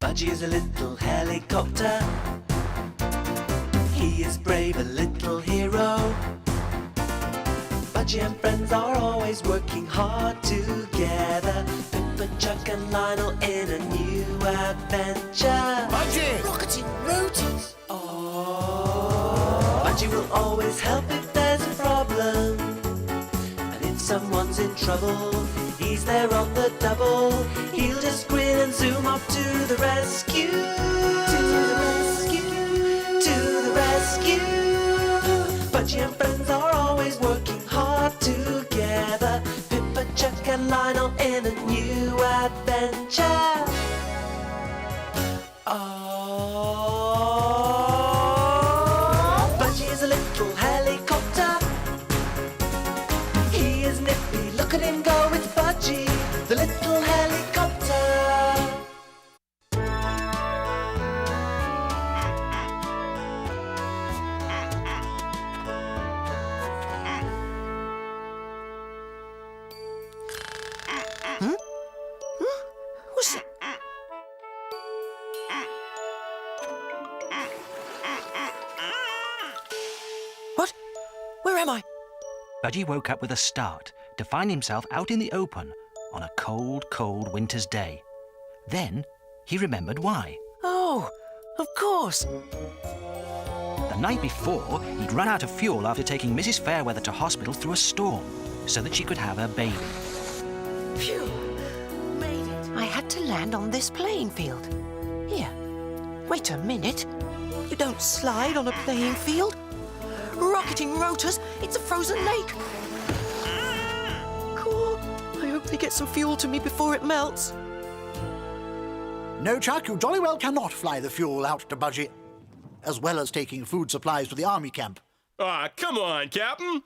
Budgie is a little helicopter. He is brave, a little hero. Budgie and friends are always working hard together. Pippa, Chuck and Lionel in a new adventure. Budgie! Rocketing rotors! Oh, Budgie will always help if there's a problem. And if someone's in trouble, he's there on the double. He'll just grin and zoom off to the rescue. To the rescue, to the rescue. Budgie and friends are always working hard together. Pippa, Chuck and Lionel in a new adventure. Oh, Budgie is a little helicopter. He is nippy, look at him go, it's Budgie, the little helicopter. What's that? What? Where am I? Budgie woke up with a start to find himself out in the open on a cold, cold winter's day. Then he remembered why. Oh, of course. The night before, he'd run out of fuel after taking Mrs. Fairweather to hospital through a storm so that she could have her baby. Phew. Made it. I had to land on this playing field. Here. Wait a minute. You don't slide on a playing field. Rocketing rotors. It's a frozen lake. Cool. I hope they get some fuel to me before it melts. No, Chuck, you jolly well cannot fly the fuel out to Budgie, as well as taking food supplies to the army camp. Ah, come on, Captain.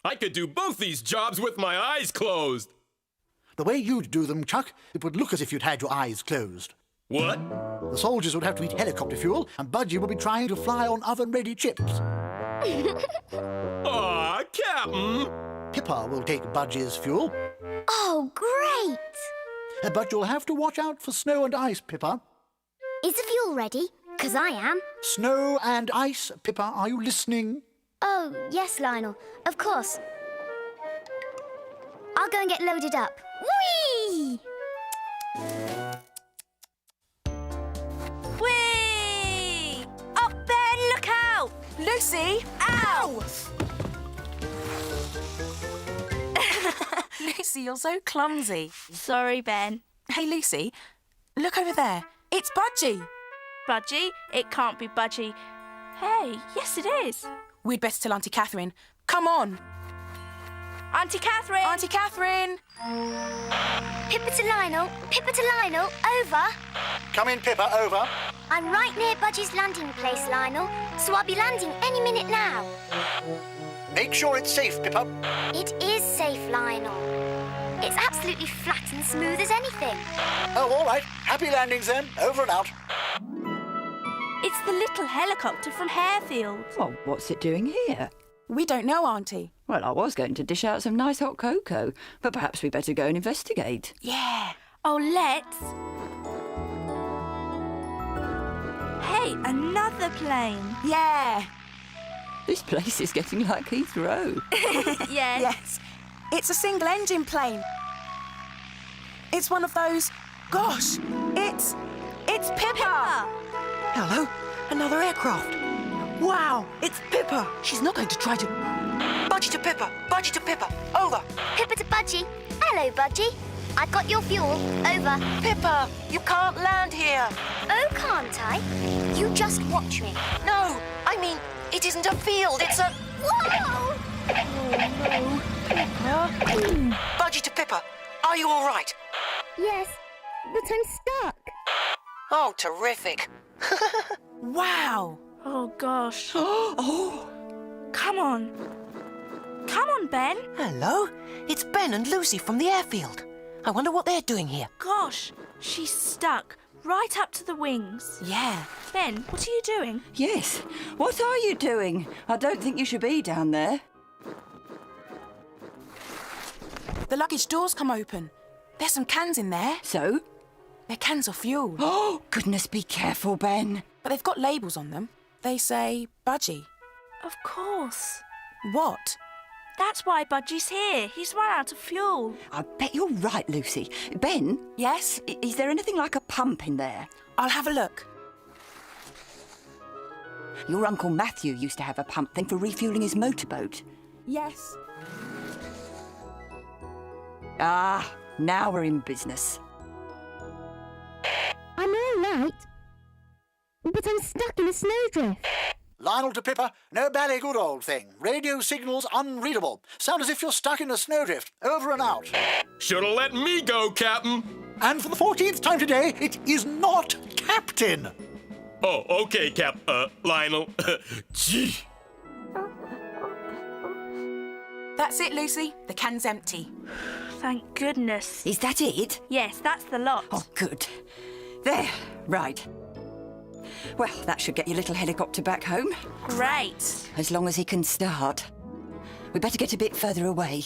I could do both these jobs with my eyes closed. The way you'd do them, Chuck, it would look as if you'd had your eyes closed. What? The soldiers would have to eat helicopter fuel, and Budgie would be trying to fly on oven-ready chips. Aw, Captain. Pippa will take Budgie's fuel, Oh, great! but you'll have to watch out for snow and ice, Pippa. Is the fuel ready? 'Cause I am. Snow and ice, Pippa, are you listening? Oh, yes, Lionel. Of course. I'll go and get loaded up. Whee! Whee! Up there, look out! Lucy! Ow! Lucy, you're so clumsy. Sorry, Ben. Hey, Lucy, look over there. It's Budgie. Budgie? It can't be Budgie. Hey, yes it is. We'd better tell Auntie Catherine. Come on. Auntie Catherine! Auntie Catherine! Pippa to Lionel. Pippa to Lionel. Over. Come in, Pippa, over. I'm right near Budgie's landing place, Lionel, so I'll be landing any minute now. Make sure it's safe, Pippa. It is safe, Lionel. It's absolutely flat and smooth as anything. Oh, all right. Happy landings, then. Over and out. It's the little helicopter from Harefield. Well, what's it doing here? We don't know, Auntie. Well, I was going to dish out some nice hot cocoa, but perhaps we better go and investigate. Yeah. Oh, let's. Hey, another plane. Yeah. This place is getting like Heathrow. Yes. Yes. It's a single-engine plane. It's one of those... Gosh, it's Pippa. Hello, another aircraft. Wow, it's Pippa. She's not going to try to... Budgie to Pippa, Budgie to Pippa, over. Pippa to Budgie. Hello, Budgie. I've got your fuel. Over. Pippa, you can't land here. Oh, can't I? You just watch me. No, I mean, it isn't a field, it's a... Whoa! Budgie to Pippa, are you all right? Yes, but I'm stuck. Oh, terrific. Wow. Oh, gosh. Oh. Come on. Come on, Ben. Hello, it's Ben and Lucy from the airfield. I wonder what they're doing here. Gosh, she's stuck right up to the wings. Yeah. Ben, what are you doing? Yes. What are you doing? I don't think you should be down there. The luggage doors come open. There's some cans in there. So? They're cans of fuel. Oh, goodness, be careful, Ben. But they've got labels on them. They say Budgie. Of course. What? That's why Budgie's here. He's run out of fuel. I bet you're right, Lucy. Ben, Yes? is there anything like a pump in there? I'll have a look. Your Uncle Matthew used to have a pump thing for refuelling his motorboat. Yes. Ah, now we're in business. I'm all right, but I'm stuck in a snowdrift. Lionel to Pippa, no bally good old thing. Radio signals unreadable. Sound as if you're stuck in a snowdrift. Over and out. Should've let me go, Captain. And for the 14th time today, it is not Captain. Oh, okay, Lionel. Gee. That's it, Lucy. The can's empty. Thank goodness. Is that it? Yes, that's the lot. Oh, good. There, right. Well, that should get your little helicopter back home. Great. As long as he can start. We better get a bit further away.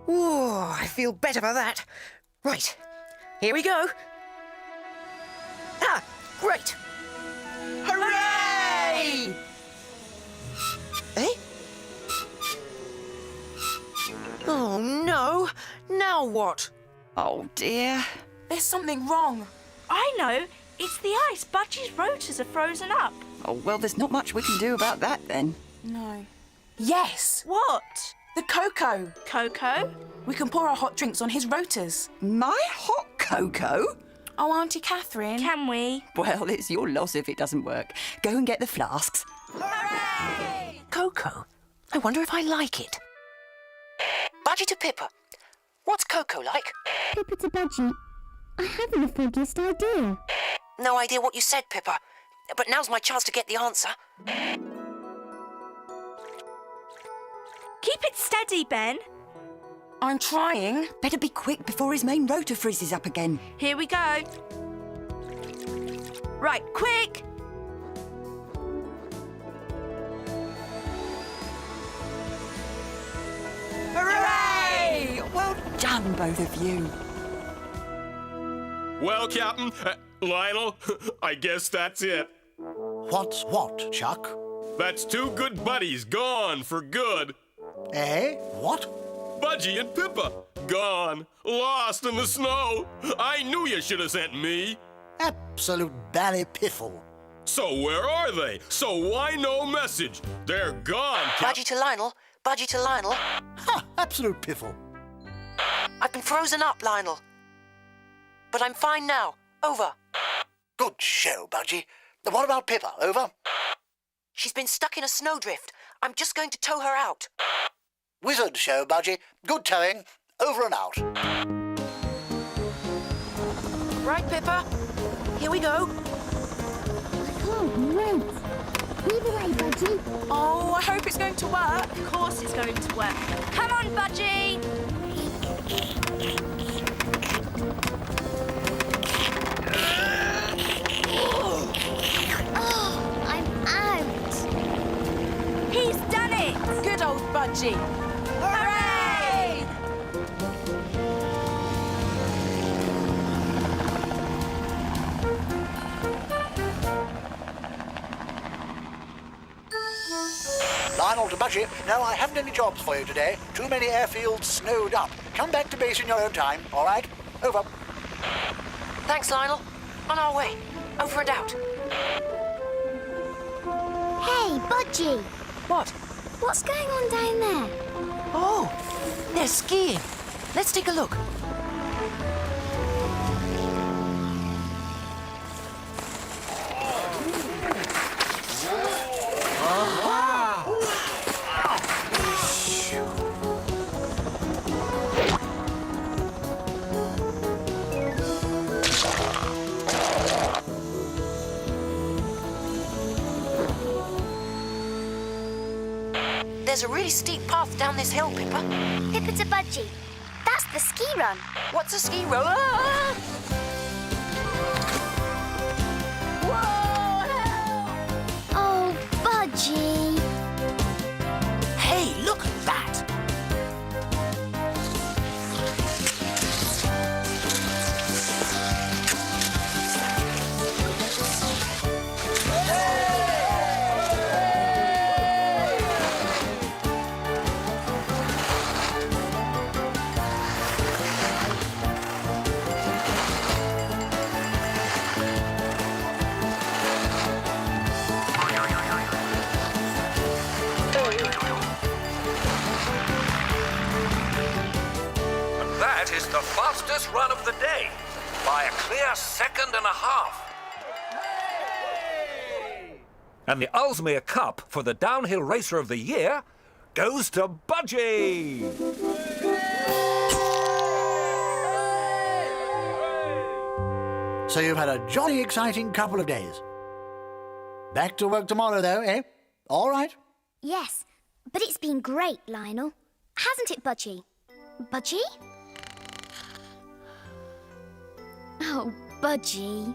Ooh, I feel better for that. Right, here we go. Ah, great. Hooray! Eh? Oh, no. Now what? Oh, dear. There's something wrong. I know. It's the ice. Budgie's rotors are frozen up. Oh, well, there's not much we can do about that, then. No. Yes! What? The cocoa. Cocoa? We can pour our hot drinks on his rotors. My hot cocoa? Oh, Auntie Catherine. Can we? Well, it's your loss if it doesn't work. Go and get the flasks. Hooray! Cocoa. I wonder if I like it. Budgie to Pippa. What's cocoa like? Pippa to Budgie, I haven't the foggiest idea. No idea what you said, Pippa. But now's my chance to get the answer. Keep it steady, Ben. I'm trying. Better be quick before his main rotor freezes up again. Here we go. Right, quick. Hooray! Well done, both of you. Well, Captain, Lionel, I guess that's it. What's what, Chuck? That's two good buddies gone for good. Eh? What? Budgie and Pippa, gone, lost in the snow. I knew you should have sent me. Absolute ballypiffle. So where are they? So why no message? They're gone, Budgie to Lionel. Budgie to Lionel. Ha! Absolute piffle. I've been frozen up, Lionel. But I'm fine now. Over. Good show, Budgie. What about Pippa? Over? She's been stuck in a snowdrift. I'm just going to tow her out. Wizard show, Budgie. Good towing. Over and out. Right, Pippa. Here we go. Oh, great. Lead the way, Budgie. Oh, I hope it's going to work. Of course it's going to work. Come on, Budgie. Oh, I'm out. He's done it. Good old Budgie. Hooray! Lionel to Budgie. No, I haven't any jobs for you today. Too many airfields snowed up. Come back to base in your own time, all right? Over. Thanks, Lionel. On our way. Over and out. Hey, Budgie. What? What's going on down there? Oh, they're skiing. Let's take a look. There's a really steep path down this hill, Pippa. Pippa to Budgie. That's the ski run. What's a ski row? Ah! Oh, Budgie. Hey, look at that! That is the fastest run of the day by a clear second and a half. And the Ellesmere Cup for the Downhill Racer of the Year goes to Budgie. So you've had a jolly exciting couple of days. Back to work tomorrow, though, eh? All right. Yes, but it's been great, Lionel. Hasn't it, Budgie? Budgie? Oh, Budgie.